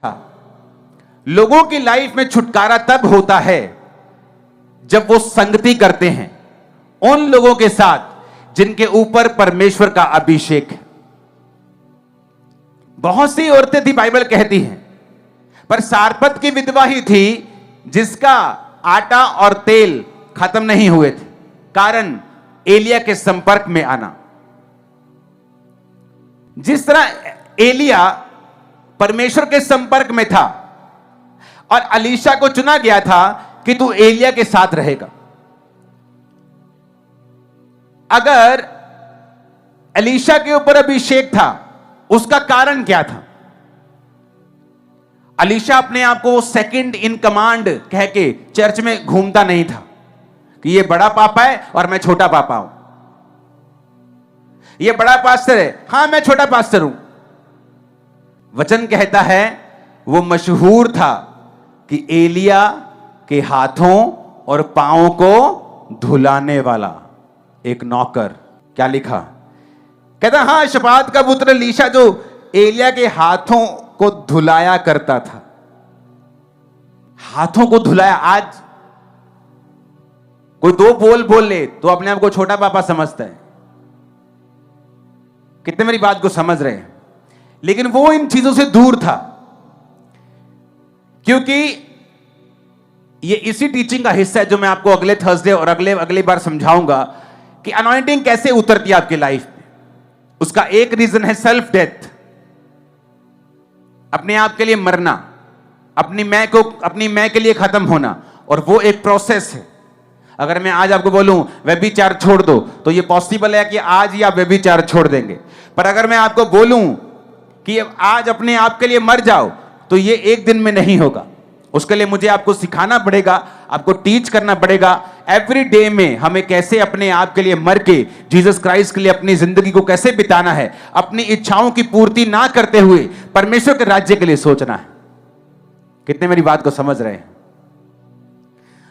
लोगों की लाइफ में छुटकारा तब होता है जब वो संगति करते हैं उन लोगों के साथ जिनके ऊपर परमेश्वर का अभिषेक है। बहुत सी औरतें थी, बाइबल कहती है, पर सारपत की विधवा ही थी जिसका आटा और तेल खत्म नहीं हुए थे, कारण एलिया के संपर्क में आना। जिस तरह एलिया परमेश्वर के संपर्क में था और अलीशा को चुना गया था कि तू एलिया के साथ रहेगा। अगर अलीशा के ऊपर अभिषेक था, उसका कारण क्या था? अलीशा अपने आप को सेकंड इन कमांड कह के चर्च में घूमता नहीं था कि ये बड़ा पापा है और मैं छोटा पापा हूं, ये बड़ा पास्टर है, हां मैं छोटा पास्टर हूं। वचन कहता है वो मशहूर था कि एलिया के हाथों और पांवों को धुलाने वाला एक नौकर। क्या लिखा? कहता हां शपात का पुत्र एलीशा जो एलिया के हाथों को धुलाया करता था। हाथों को धुलाया। आज कोई दो बोल ले तो अपने आप को छोटा पापा समझता है। कितने मेरी बात को समझ रहे हैं? लेकिन वो इन चीजों से दूर था, क्योंकि ये इसी टीचिंग का हिस्सा है जो मैं आपको अगले थर्सडे और अगली बार समझाऊंगा कि अनॉइंटिंग कैसे उतरती है आपकी लाइफ में। उसका एक रीजन है सेल्फ डेथ, अपने आप के लिए मरना, अपनी मैं के लिए खत्म होना, और वो एक प्रोसेस है। अगर मैं आज आपको बोलूं व्यभिचार छोड़ दो तो ये पॉसिबल है कि आज ही आप व्यभिचार छोड़ देंगे, पर अगर मैं आपको बोलूं कि आज अपने आप के लिए मर जाओ तो ये एक दिन में नहीं होगा। उसके लिए मुझे आपको सिखाना पड़ेगा, आपको टीच करना पड़ेगा एवरी डे में हमें कैसे अपने आप के लिए मर के जीसस क्राइस्ट के लिए अपनी जिंदगी को कैसे बिताना है, अपनी इच्छाओं की पूर्ति ना करते हुए परमेश्वर के राज्य के लिए सोचना है। कितने मेरी बात को समझ रहे हैं?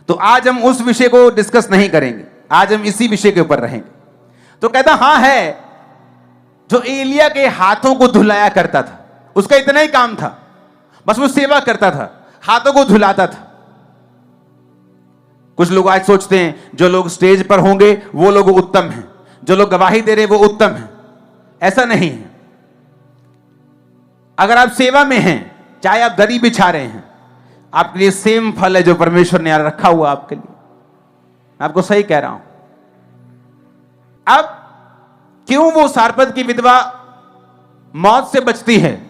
तो आज हम उस विषय को डिस्कस नहीं करेंगे, आज हम इसी विषय के ऊपर रहेंगे। तो कहता हां है जो एलिया के हाथों को धुलाया करता था, उसका इतना ही काम था, बस वो सेवा करता था, हाथों को धुलाता था। कुछ लोग आज सोचते हैं जो लोग स्टेज पर होंगे वो लोग उत्तम हैं, जो लोग गवाही दे रहे वो उत्तम हैं। ऐसा नहीं है। अगर आप सेवा में हैं, चाहे आप दरी बिछा रहे हैं, आपके लिए सेम फल है जो परमेश्वर ने रखा हुआ आपके लिए। मैं आपको सही कह रहा हूं। अब क्यों वो सारपत की विधवा मौत से बचती है?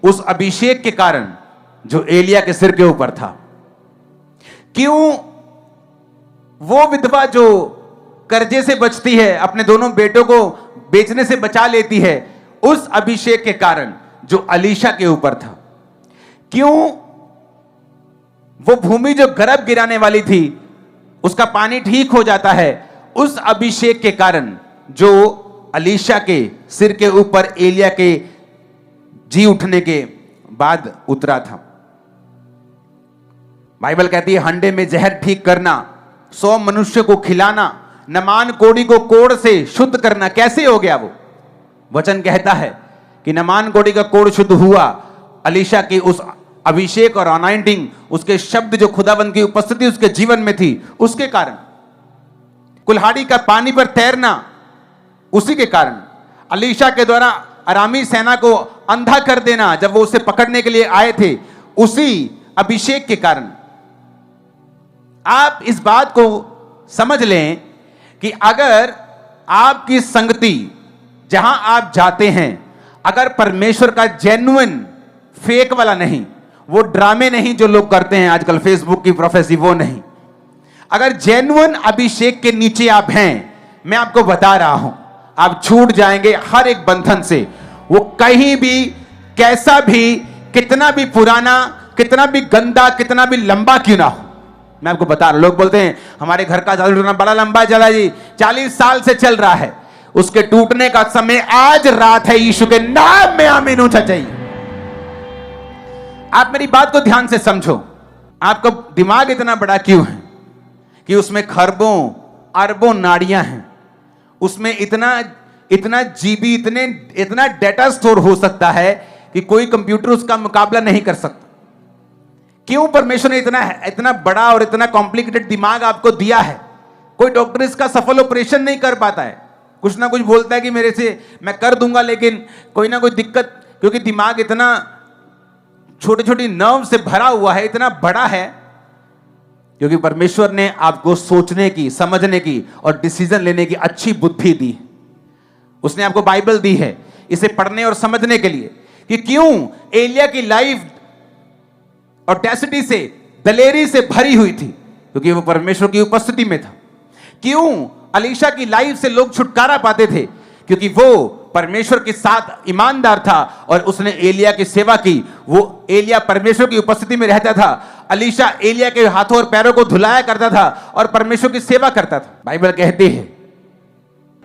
उस अभिषेक के कारण जो एलिया के सिर के ऊपर था। क्यों वो विधवा जो कर्जे से बचती है, अपने दोनों बेटों को बेचने से बचा लेती है? उस अभिषेक के कारण जो अलीशा के ऊपर था। क्यों वो भूमि जो गर्भ गिराने वाली थी उसका पानी ठीक हो जाता है? उस अभिषेक के कारण जो अलीशा के सिर के ऊपर एलिया के जी उठने के बाद उतरा था। बाइबल कहती है हंडे में जहर ठीक करना, 100 मनुष्य को खिलाना, नमान कोड़ी को कोड़ से शुद्ध करना। कैसे हो गया वो? वचन कहता है कि नमान कोड़ी का कोड़ शुद्ध हुआ अलीशा की उस अभिषेक और अनॉइंटिंग, उसके शब्द जो खुदावंद की उपस्थिति उसके जीवन में थी उसके कारण। कुल्हाड़ी का पानी पर तैरना उसी के कारण। अलीशा के द्वारा अरामी सेना को अंधा कर देना जब वो उसे पकड़ने के लिए आए थे, उसी अभिषेक के कारण। आप इस बात को समझ लें कि अगर आपकी संगति जहां आप जाते हैं, अगर परमेश्वर का जेन्युइन, फेक वाला नहीं, वो ड्रामे नहीं जो लोग करते हैं आजकल फेसबुक की प्रोफेसी, वो नहीं, अगर जेन्युइन अभिषेक के नीचे आप हैं, मैं आपको बता रहा हूं आप छूट जाएंगे हर एक बंधन से। वो कहीं भी, कैसा भी, कितना भी पुराना, कितना भी गंदा, कितना भी लंबा क्यों ना हो। मैं आपको बता रहा हूं, लोग बोलते हैं हमारे घर का जादू टूटना बड़ा लंबा चला जी, 40 साल से चल रहा है। उसके टूटने का समय आज रात है। यीशु के नाम में आमीन ऊंचा चाहिए। आप मेरी बात को ध्यान से समझो। आपका दिमाग इतना बड़ा क्यों है कि उसमें खरबों अरबों नाड़ियां हैं, उसमें इतना जीबी, इतना डेटा स्टोर हो सकता है कि कोई कंप्यूटर उसका मुकाबला नहीं कर सकता। क्यों परमेश्वर ने इतना इतना बड़ा और इतना कॉम्प्लिकेटेड दिमाग आपको दिया है? कोई डॉक्टर इसका सफल ऑपरेशन नहीं कर पाता है, कुछ ना कुछ बोलता है कि मेरे से मैं कर दूंगा, लेकिन कोई ना कोई दिक्कत, क्योंकि दिमाग इतना छोटी छोटी नर्व से भरा हुआ है, इतना बड़ा है, क्योंकि परमेश्वर ने आपको सोचने की, समझने की और डिसीजन लेने की अच्छी बुद्धि दी। उसने आपको बाइबल दी है इसे पढ़ने और समझने के लिए कि क्यों एलिया की लाइफ ऑडेसिटी से, दलेरी से भरी हुई थी, क्योंकि वो परमेश्वर की उपस्थिति में था। क्यों अलीशा की लाइफ से लोग छुटकारा पाते थे, क्योंकि वो परमेश्वर के साथ ईमानदार था और उसने एलिया की सेवा की। वो एलिया परमेश्वर की उपस्थिति में रहता था, अलीशा एलिया के हाथों और पैरों को धुलाया करता था और परमेश्वर की सेवा करता था। बाइबल कहती है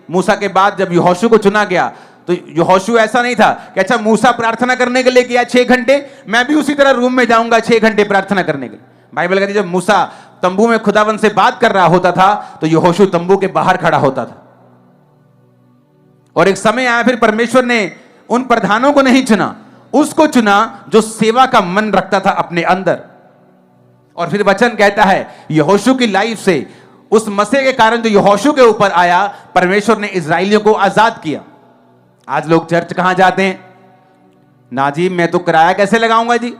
मूसा के बाद जब यहोशू को चुना गया, तो यहोशू ऐसा नहीं था कि अच्छा मूसा प्रार्थना करने के लिए गया 6 घंटे, मैं भी उसी तरह रूम में जाऊंगा 6 घंटे प्रार्थना करने के लिए। बाइबल कहती है जब मूसा तंबू में खुदावन से बात कर रहा होता था तो यहोशू तंबू के बाहर खड़ा होता था। और एक समय आया, फिर परमेश्वर ने उन प्रधानों को नहीं चुना, उसको चुना जो सेवा का मन रखता था अपने अंदर। और फिर वचन कहता है यहोशू की लाइफ से, उस मसीह के कारण जो यहोशू के ऊपर आया, परमेश्वर ने इजराइलियों को आजाद किया। आज लोग चर्च कहां जाते हैं? ना जी, मैं तो किराया कैसे लगाऊंगा जी,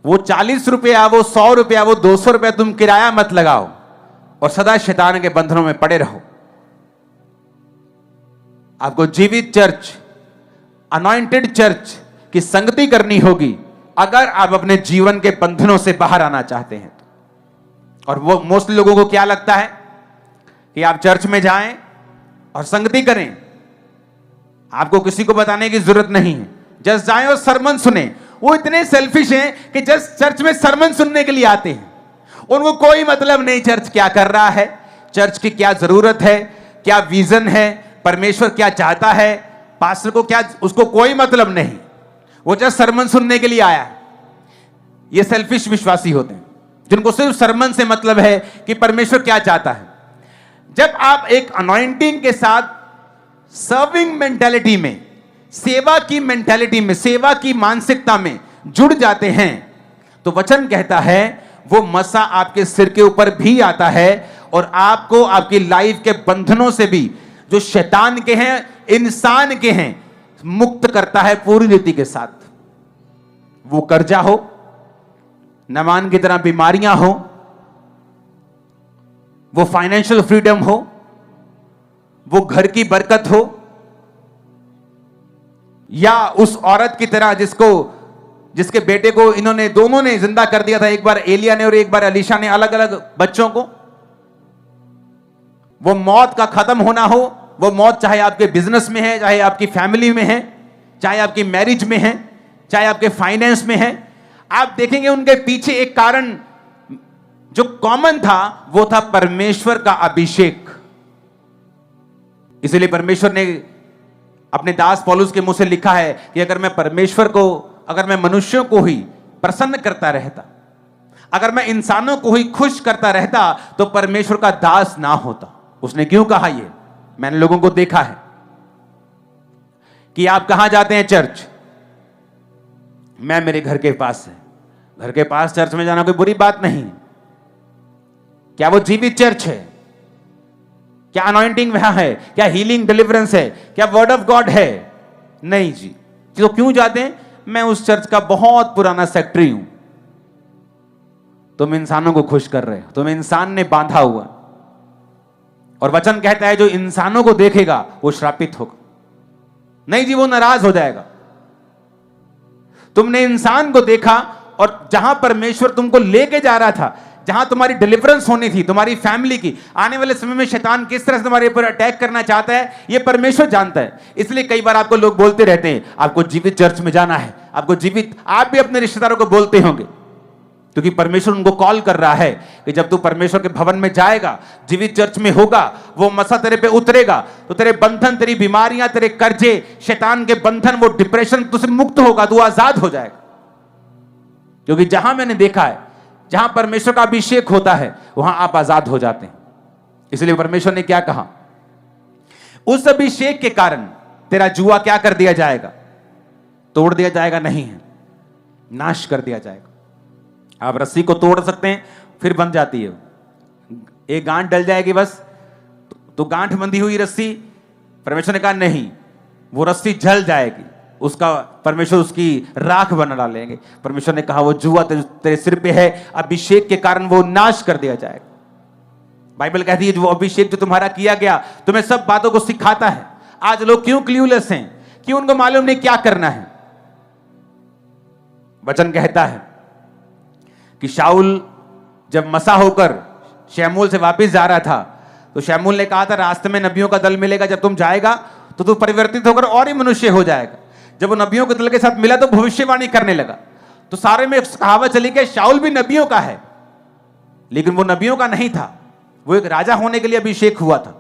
वो 40 रुपया, वो 100 रुपया, वो 200 रुपया तुम किराया मत लगाओ और सदा शैतान के बंधनों में पड़े रहो। आपको जीवित चर्च, अनॉइंटेड चर्च की संगति करनी होगी अगर आप अपने जीवन के बंधनों से बाहर आना चाहते हैं। और वो मोस्टली लोगों को क्या लगता है कि आप चर्च में जाएं और संगति करें, आपको किसी को बताने की जरूरत नहीं है, जस्ट जाएं और सरमन सुने। वो इतने सेल्फिश हैं कि जस्ट चर्च में सरमन सुनने के लिए आते हैं, उनको कोई मतलब नहीं चर्च क्या कर रहा है, चर्च की क्या जरूरत है, क्या विजन है, परमेश्वर क्या चाहता है, पास्टर को क्या, उसको कोई मतलब नहीं, वो जस्ट सरमन सुनने के लिए आया है। ये सेल्फिश विश्वासी होते हैं जिनको सिर्फ सरमन से मतलब है कि परमेश्वर क्या चाहता है। जब आप एक अनॉइंटिंग के साथ सर्विंग मेंटालिटी में, सेवा की मेंटालिटी में, सेवा की मानसिकता में जुड़ जाते हैं, तो वचन कहता है वो मसा आपके सिर के ऊपर भी आता है और आपको आपकी लाइफ के बंधनों से भी, जो शैतान के हैं, इंसान के हैं, मुक्त करता है पूरी रीति के साथ। वो कर्जा हो, नमान की तरह बीमारियां हो, वो फाइनेंशियल फ्रीडम हो, वो घर की बरकत हो, या उस औरत की तरह जिसके बेटे को इन्होंने दोनों ने जिंदा कर दिया था, एक बार एलिया ने और एक बार अलीशा ने, अलग अलग बच्चों को। वो मौत का खत्म होना हो, वो मौत चाहे आपके बिजनेस में है, चाहे आपकी फैमिली में है, चाहे आपकी मैरिज में है, चाहे आपके फाइनेंस में है, आप देखेंगे उनके पीछे एक कारण जो कॉमन था, वो था परमेश्वर का अभिषेक। इसलिए परमेश्वर ने अपने दास पौलुस के मुंह से लिखा है कि अगर मैं मनुष्यों को ही प्रसन्न करता रहता, अगर मैं इंसानों को ही खुश करता रहता, तो परमेश्वर का दास ना होता। उसने क्यों कहा ये? मैंने लोगों को देखा है कि आप कहां जाते हैं चर्च, मैं मेरे घर के पास है, घर के पास चर्च में जाना कोई बुरी बात नहीं। क्या वो जीवित चर्च है? क्या अनॉइंटिंग वहां है? क्या हीलिंग डिलीवरेंस है? क्या वर्ड ऑफ गॉड है? नहीं जी। तो क्यों जाते हैं? मैं उस चर्च का बहुत पुराना सेक्रेटरी हूं। तुम इंसानों को खुश कर रहे हो, तुम इंसान ने बांधा हुआ। और वचन कहता है जो इंसानों को देखेगा वो श्रापित होगा। नहीं जी, वो नाराज हो जाएगा। तुमने इंसान को देखा और जहां परमेश्वर तुमको लेके जा रहा था, जहां तुम्हारी डिलीवरेंस होनी थी, तुम्हारी फैमिली की, आने वाले समय में शैतान किस तरह से तुम्हारे ऊपर अटैक करना चाहता है, यह परमेश्वर जानता है। इसलिए कई बार आपको लोग बोलते रहते हैं आपको जीवित चर्च में जाना है, आपको जीवित, आप भी अपने रिश्तेदारों को बोलते होंगे, क्योंकि परमेश्वर उनको कॉल कर रहा है कि जब तू परमेश्वर के भवन में जाएगा, जीवित चर्च में होगा, वो मसा तेरे पे उतरेगा, तो तेरे बंधन, तेरी बीमारियां, तेरे कर्जे, शैतान के बंधन, वो डिप्रेशन तुझसे मुक्त होगा, तू आजाद हो जाएगा। क्योंकि जहां मैंने देखा है, जहां परमेश्वर का अभिषेक होता है, वहां आप आजाद हो जाते हैं। इसलिए परमेश्वर ने क्या कहा, उस अभिषेक के कारण तेरा जुआ क्या कर दिया जाएगा? तोड़ दिया जाएगा नहीं है, नाश कर दिया जाएगा। आप रस्सी को तोड़ सकते हैं, फिर बंध जाती है, एक गांठ डल जाएगी बस, तो गांठ बंधी हुई रस्सी, परमेश्वर ने कहा नहीं, वो रस्सी जल जाएगी, उसका परमेश्वर उसकी राख बना डालेंगे। परमेश्वर ने कहा वो जुआ तेरे सिर पे है, अभिषेक के कारण वो नाश कर दिया जाएगा। बाइबल कहती है जो अभिषेक जो तुम्हारा किया गया तुम्हें सब बातों को सिखाता है। आज लोग क्यों क्ल्यूलेस हैं, क्यों उनको मालूम नहीं क्या करना है। वचन कहता है कि शाऊल जब मसा होकर शमूएल से वापस जा रहा था, तो शमूएल ने कहा था रास्ते में नबियों का दल मिलेगा, जब तुम जाएगा तो तू परिवर्तित होकर और ही मनुष्य हो जाएगा। जब वो नबियों के दल के साथ मिला तो भविष्यवाणी करने लगा। तो सारे में कहावत चली कि शाऊल भी नबियों का है, लेकिन वो नबियों का नहीं था, वो एक राजा होने के लिए अभिषेक हुआ था।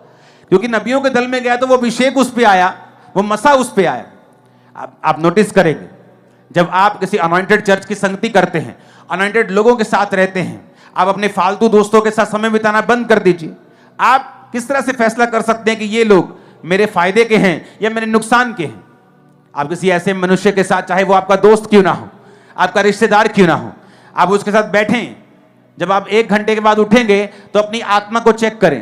क्योंकि नबियों के दल में गया तो वो अभिषेक उस पर आया, वो मसा उस पर आया। आप नोटिस करेंगे जब आप किसी अनॉइंटेड चर्च की संगति करते हैं, अनॉइंटेड लोगों के साथ रहते हैं, आप अपने फालतू दोस्तों के साथ समय बिताना बंद कर दीजिए। आप किस तरह से फैसला कर सकते हैं कि ये लोग मेरे फायदे के हैं या मेरे नुकसान के हैं। आप किसी ऐसे मनुष्य के साथ, चाहे वो आपका दोस्त क्यों ना हो, आपका रिश्तेदार क्यों ना हो, आप उसके साथ बैठें। जब आप 1 घंटे के बाद उठेंगे तो अपनी आत्मा को चेक करें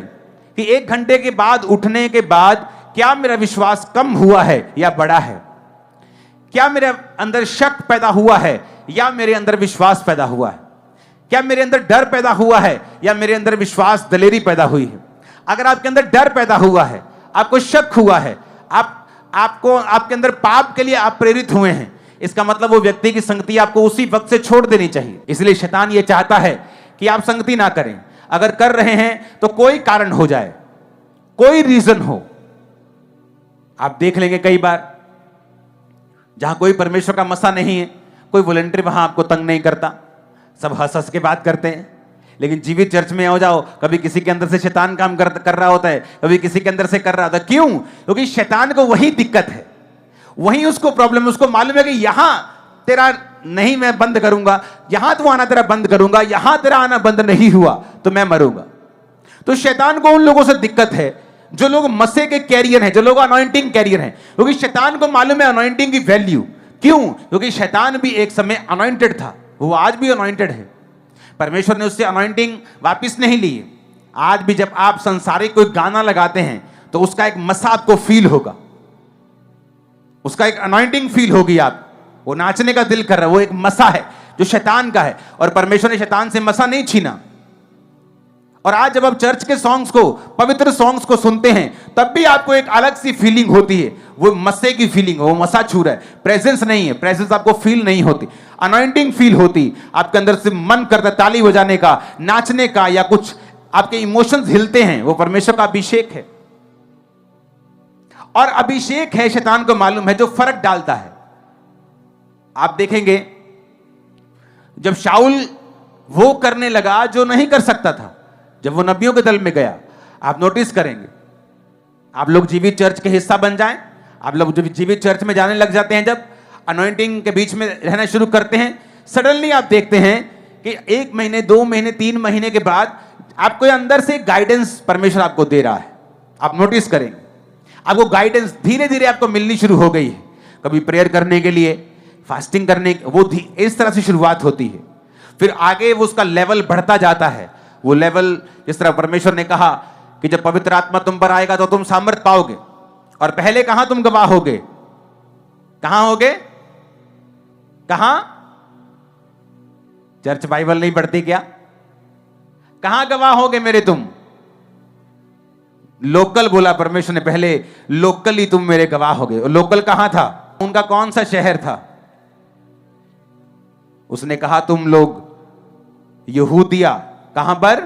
कि 1 घंटे के बाद उठने के बाद क्या मेरा विश्वास कम हुआ है या बढ़ा है, क्या मेरे अंदर शक पैदा हुआ है या मेरे अंदर विश्वास पैदा हुआ है, क्या मेरे अंदर डर पैदा हुआ है या मेरे अंदर विश्वास दलेरी पैदा हुई है। अगर आपके अंदर डर पैदा हुआ है, आपको शक हुआ है, आपके अंदर पाप के लिए आप प्रेरित हुए हैं, इसका मतलब वो व्यक्ति की संगति आपको उसी वक्त से छोड़ देनी चाहिए। इसलिए शैतान ये चाहता है कि आप संगति ना करें। अगर कर रहे हैं तो कोई कारण हो जाए, कोई रीजन हो। आप देख लेंगे कई बार जहां कोई परमेश्वर का मसा नहीं है, कोई वॉलंटियर वहां आपको तंग नहीं करता, सब हंस हंस के बात करते हैं। लेकिन जीवित चर्च में हो जाओ, कभी किसी के अंदर से शैतान काम कर रहा होता है, कभी किसी के अंदर से कर रहा होता है। क्यों? क्योंकि शैतान को वही दिक्कत है, वही उसको प्रॉब्लम, उसको मालूम है कि यहां तेरा नहीं मैं बंद करूंगा, यहां तो आना तेरा बंद करूंगा, यहां तेरा आना बंद नहीं हुआ तो मैं मरूंगा। तो शैतान को उन लोगों से दिक्कत है जो लोग मसे के कैरियर हैं, जो लोग अनॉइंटिंग कैरियर हैं, क्योंकि शैतान को मालूम है अनॉइंटिंग की वैल्यू। क्यों? क्योंकि शैतान भी एक समय अनॉइंटेड था, वो आज भी अनॉइंटेड है। परमेश्वर ने उससे अनॉइंटिंग वापस नहीं ली। आज भी जब आप संसारिक कोई गाना लगाते हैं तो उसका एक मसा आपको फील होगा, उसका एक अनॉइंटिंग फील होगी, आप वो नाचने का दिल कर रहा है, वो एक मसा है जो शैतान का है। और परमेश्वर ने शैतान से मसा नहीं छीना। और आज जब आप चर्च के सॉन्ग्स को, पवित्र सॉन्ग्स को सुनते हैं, तब भी आपको एक अलग सी फीलिंग होती है, वो मस्से की फीलिंग, वो मसा छू रहा है, प्रेजेंस नहीं है, प्रेजेंस आपको फील नहीं होती, अनॉइंटिंग फील होती। आपके अंदर से मन करता है ताली बजाने का, नाचने का, या कुछ आपके इमोशंस हिलते हैं, वो परमेश्वर का अभिषेक है। और अभिषेक है, शैतान को मालूम है, जो फर्क डालता है। आप देखेंगे जब शाऊल वो करने लगा जो नहीं कर सकता था, जब वो नबियों के दल में गया, आप नोटिस करेंगे, आप लोग जीवित चर्च के हिस्सा बन जाएं, आप लोग जब जीवित चर्च में जाने लग जाते हैं, जब अनॉइंटिंग के बीच में रहना शुरू करते हैं, सडनली आप देखते हैं कि 1 महीने, 2 महीने, 3 महीने के बाद आपको अंदर से गाइडेंस परमेश्वर आपको दे रहा है। आप नोटिस करेंगे आपको गाइडेंस धीरे धीरे आपको मिलनी शुरू हो गई है। कभी प्रेयर करने के लिए, फास्टिंग करने, वो इस तरह से शुरुआत होती है। फिर आगे वो उसका लेवल बढ़ता जाता है। वो लेवल, जिस तरह परमेश्वर ने कहा कि जब पवित्र आत्मा तुम पर आएगा तो तुम सामर्थ पाओगे। और पहले कहां तुम गवाह होगे? कहां होगे? कहां? चर्च बाइबल नहीं पढ़ती क्या? कहां गवाह होगे मेरे तुम? लोकल बोला परमेश्वर ने, पहले लोकल ही तुम मेरे गवाह होगे। और लोकल कहां था? उनका कौन सा शहर था? उसने कहा तुम लोग यहूदिया, कहां पर?